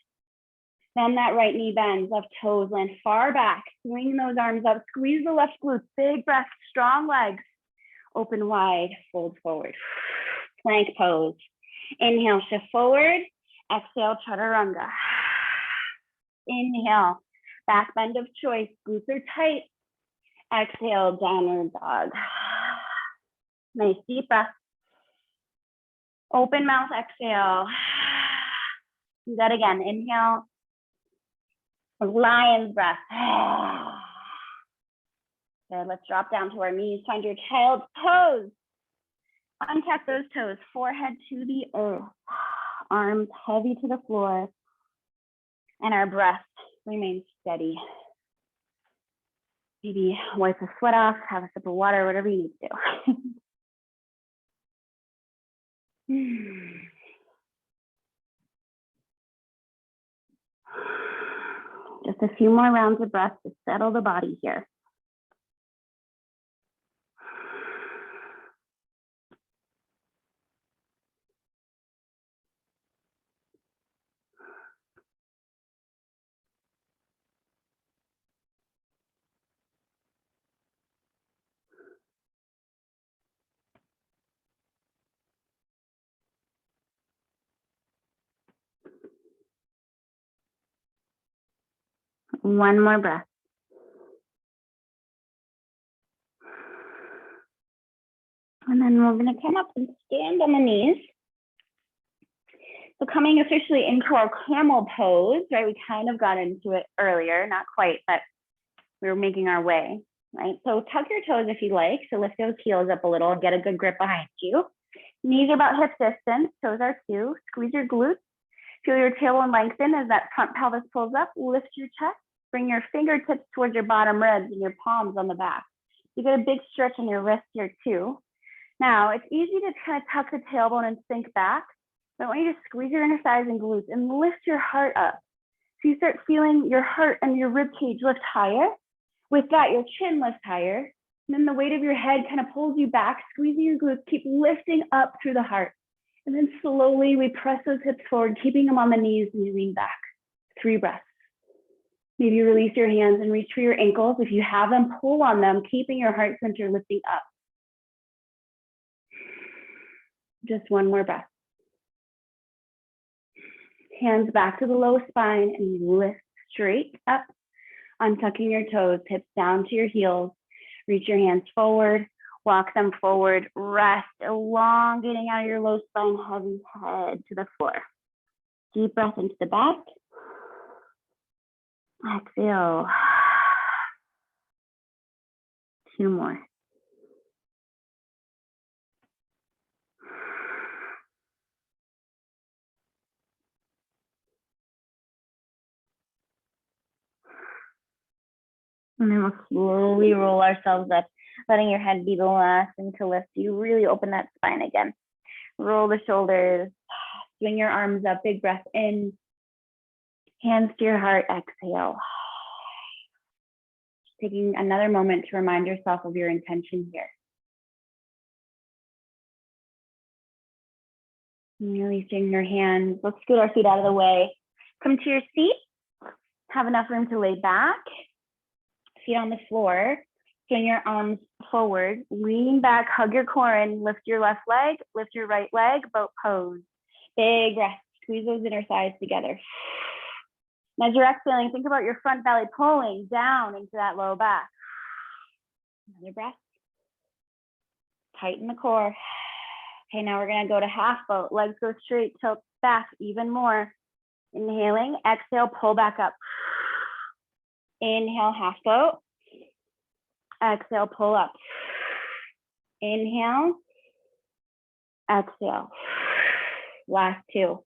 Speaker 1: Then that right knee bends, left toes land far back. Swing those arms up, squeeze the left glutes, big breath, strong legs. Open wide, fold forward. Plank pose. Inhale, shift forward. Exhale, chaturanga. Inhale, back bend of choice, glutes are tight. Exhale, downward dog. Nice deep breath. Open mouth, exhale. Do that again, inhale. Lion's breath. Good, let's drop down to our knees. Find your child's pose. Untap those toes, forehead to the earth. Arms heavy to the floor. And our breath remains steady. Maybe wipe the sweat off, have a sip of water, whatever you need to do. Just a few more rounds of breath to settle the body here. One more breath. And then we're going to come up and stand on the knees. So coming officially into our camel pose, right? We kind of got into it earlier, not quite, but we were making our way, right? So tuck your toes if you like. So lift those heels up a little and get a good grip behind you. Knees are about hip distance, toes are too. Squeeze your glutes. Feel your tailbone lengthen as that front pelvis pulls up. Lift your chest. Bring your fingertips towards your bottom ribs and your palms on the back. You get a big stretch in your wrist here too. Now, it's easy to kind of tuck the tailbone and sink back, but I want you to squeeze your inner thighs and glutes and lift your heart up. So you start feeling your heart and your rib cage lift higher. With that, your chin lifts higher. And then the weight of your head kind of pulls you back, squeezing your glutes, keep lifting up through the heart. And then slowly we press those hips forward, keeping them on the knees, and you lean back. 3 breaths. Maybe you release your hands and reach for your ankles. If you have them, pull on them, keeping your heart center lifting up. Just one more breath. Hands back to the low spine and you lift straight up, untucking your toes, hips down to your heels. Reach your hands forward, walk them forward, rest, elongating out of your low spine, heavy head to the floor. Deep breath into the back. Exhale. 2 more. And then we'll slowly roll ourselves up, letting your head be the last thing to lift. You really open that spine again. Roll the shoulders, swing your arms up, big breath in. Hands to your heart, exhale. Taking another moment to remind yourself of your intention here. Releasing your hands. Let's scoot our feet out of the way. Come to your seat. Have enough room to lay back. Feet on the floor. Swing your arms forward. Lean back, hug your core in. Lift your left leg, lift your right leg, boat pose. Big breath. Squeeze those inner thighs together. And as you're exhaling, think about your front belly pulling down into that low back. Another breath. Tighten the core. Okay, now we're gonna go to half boat. Legs go straight, tilt back even more. Inhaling, exhale, pull back up. Inhale, half boat. Exhale, pull up. Inhale, exhale. Last 2.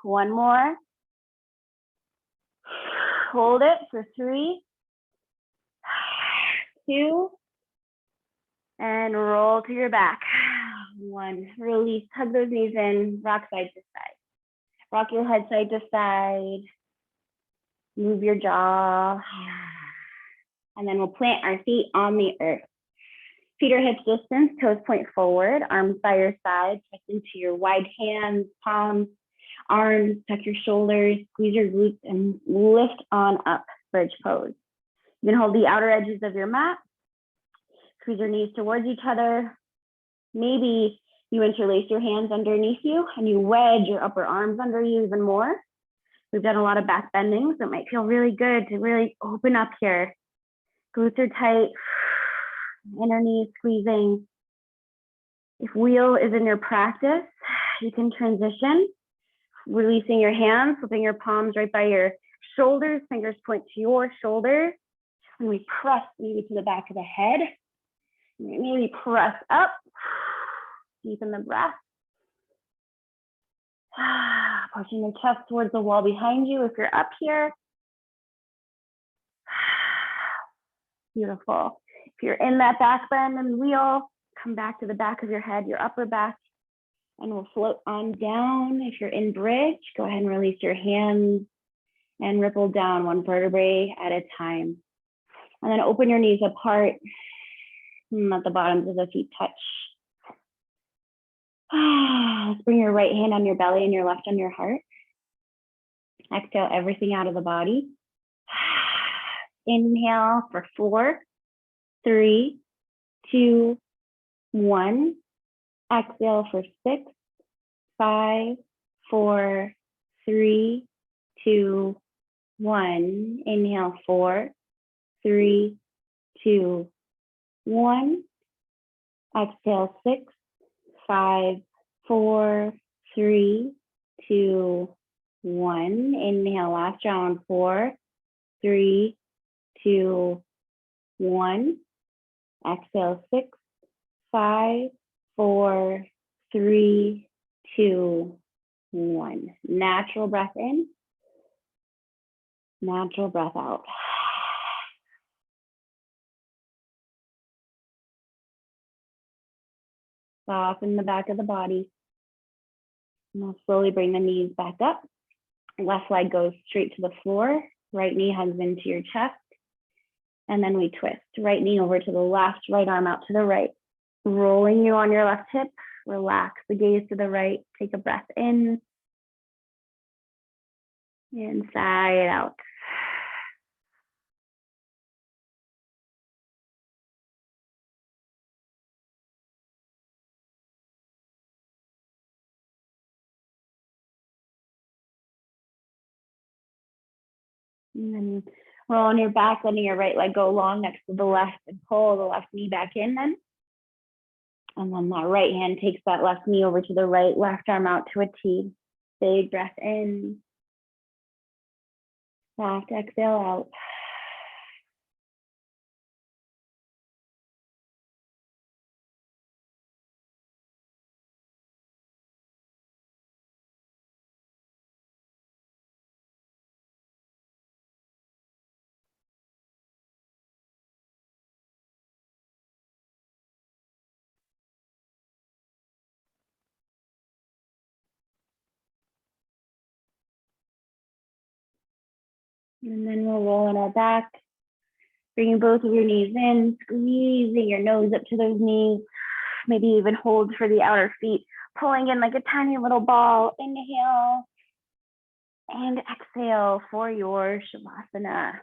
Speaker 1: 1 more. Hold it for 3, 2, and roll to your back. 1, release, hug those knees in, rock side to side. Rock your head side to side. Move your jaw. And then we'll plant our feet on the earth. Feet are hip distance, toes point forward, arms by your side, press into your wide hands, palms, arms, tuck your shoulders, squeeze your glutes, and lift on up, bridge pose. You can hold the outer edges of your mat, squeeze your knees towards each other. Maybe you interlace your hands underneath you and you wedge your upper arms under you even more. We've done a lot of back bending, so it might feel really good to really open up here. Glutes are tight, inner knees squeezing. If wheel is in your practice, you can transition, releasing your hands, flipping your palms right by your shoulders, fingers point to your shoulders. And we press maybe to the back of the head. Maybe press up, deepen the breath. Pushing the chest towards the wall behind you if you're up here. Beautiful. If you're in that back bend and wheel, come back to the back of your head, your upper back, and we'll float on down. If you're in bridge, go ahead and release your hands and ripple down one vertebrae at a time. And then open your knees apart. Let the bottoms of the feet touch. Let's bring your right hand on your belly and your left on your heart. Exhale everything out of the body. Inhale for 4, 3, 2, 1. Exhale for 6, 5, 4, 3, 2, 1. Inhale 4, 3, 2, 1. Exhale 6, 5, 4, 3, 2, 1. Inhale last round 4, 3, 2, 1. Exhale 6, 5, 4, 3, 2, 1. Natural breath in, natural breath out. Soften the back of the body. And we'll slowly bring the knees back up. Left leg goes straight to the floor. Right knee hugs into your chest. And then we twist. Right knee over to the left, right arm out to the right. Rolling you on your left hip. Relax the gaze to the right. Take a breath in. And sigh it out. And then roll on your back, letting your right leg go long next to the left and pull the left knee back in then. And then that right hand takes that left knee over to the right, left arm out to a T. Big breath in. Soft exhale out. And then we'll roll on our back, bringing both of your knees in, squeezing your nose up to those knees, maybe even hold for the outer feet, pulling in like a tiny little ball. Inhale and exhale for your Shavasana.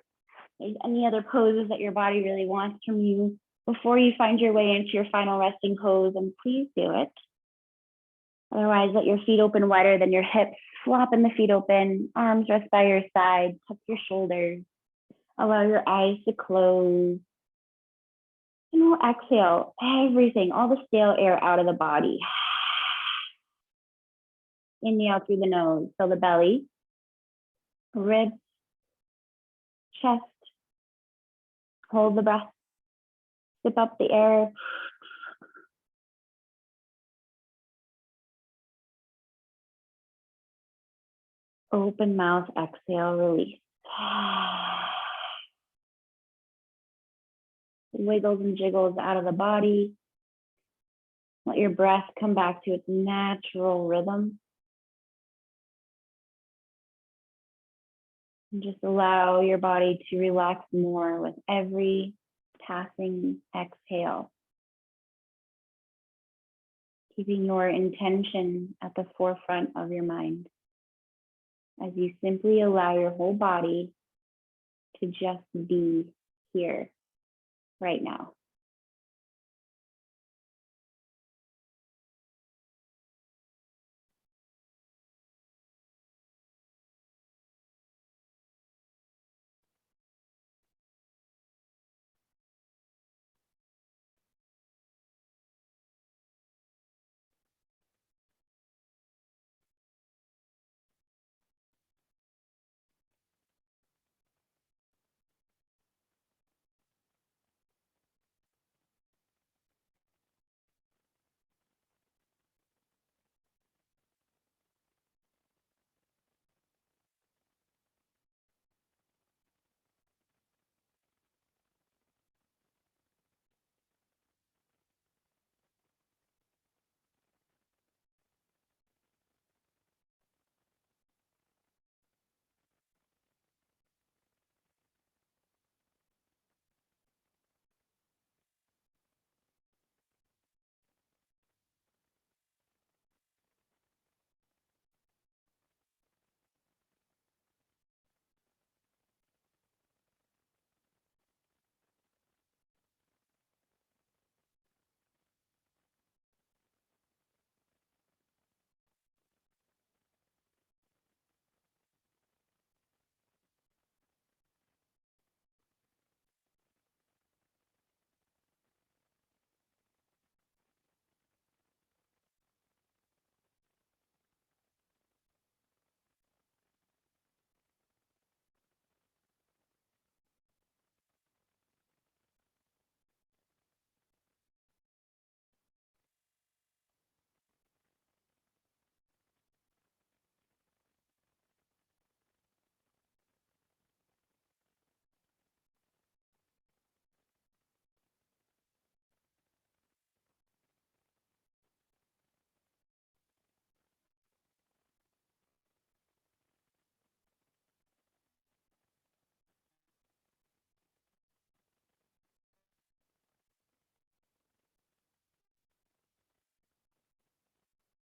Speaker 1: Any other poses that your body really wants from you before you find your way into your final resting pose, and please do it. Otherwise, let your feet open wider than your hips. Flopping the feet open, arms rest by your side, tuck your shoulders. Allow your eyes to close. And we'll exhale everything, all the stale air out of the body. Inhale through the nose, fill the belly, ribs, chest. Hold the breath. Sip up the air. Open mouth, exhale, release. Wiggles and jiggles out of the body. Let your breath come back to its natural rhythm. And just allow your body to relax more with every passing exhale. Keeping your intention at the forefront of your mind as you simply allow your whole body to just be here right now.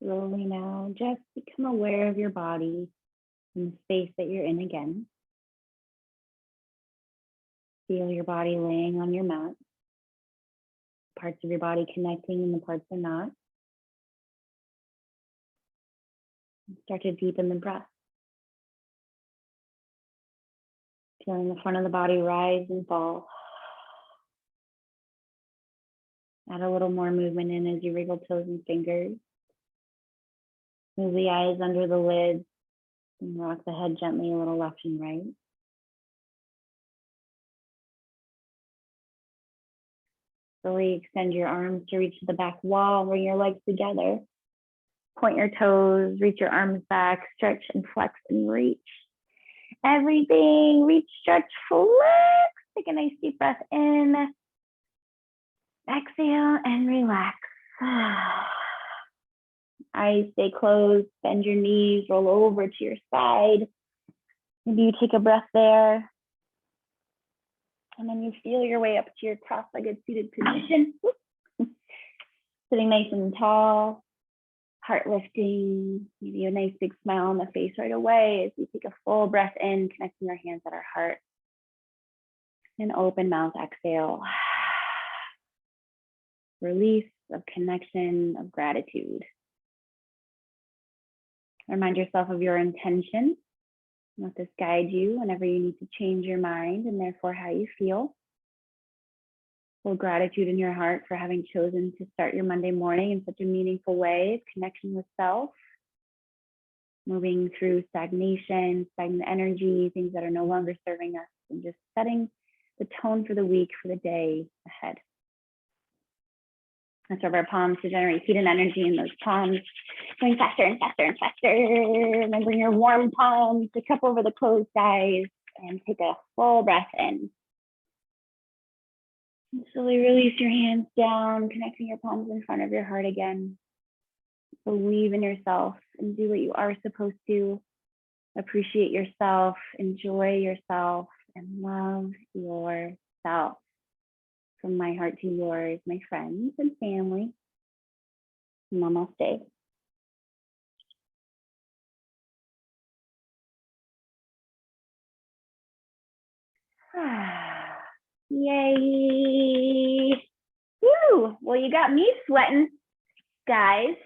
Speaker 1: Slowly now, just become aware of your body and the space that you're in again. Feel your body laying on your mat. Parts of your body connecting and the parts are not. Start to deepen the breath. Feeling the front of the body rise and fall. Add a little more movement in as you wriggle toes and fingers. Move the eyes under the lids and rock the head gently a little left and right. Slowly extend your arms to reach the back wall, bring your legs together. Point your toes, reach your arms back, stretch and flex and reach. Everything, reach, stretch, flex. Take a nice deep breath in. Exhale and relax. Eyes stay closed, bend your knees, roll over to your side. Maybe you take a breath there. And then you feel your way up to your cross-legged seated position. Sitting nice and tall, heart lifting, maybe a nice big smile on the face right away as you take a full breath in, connecting your hands at our heart. And open mouth, exhale. Release of connection, of gratitude. Remind yourself of your intention. Let this guide you whenever you need to change your mind and therefore how you feel. Full gratitude in your heart for having chosen to start your Monday morning in such a meaningful way, connection with self, moving through stagnation, stagnant energy, things that are no longer serving us, and just setting the tone for the week, for the day ahead. Let's rub our palms to generate heat and energy in those palms, going faster and faster and faster. And then bring your warm palms to cup over the closed eyes and take a full breath in. And slowly release your hands down, connecting your palms in front of your heart again. Believe in yourself and do what you are supposed to. Appreciate yourself, enjoy yourself, and love yourself. From my heart to yours, my friends and family. Namaste. Yay. Woo. Well, you got me sweating, guys.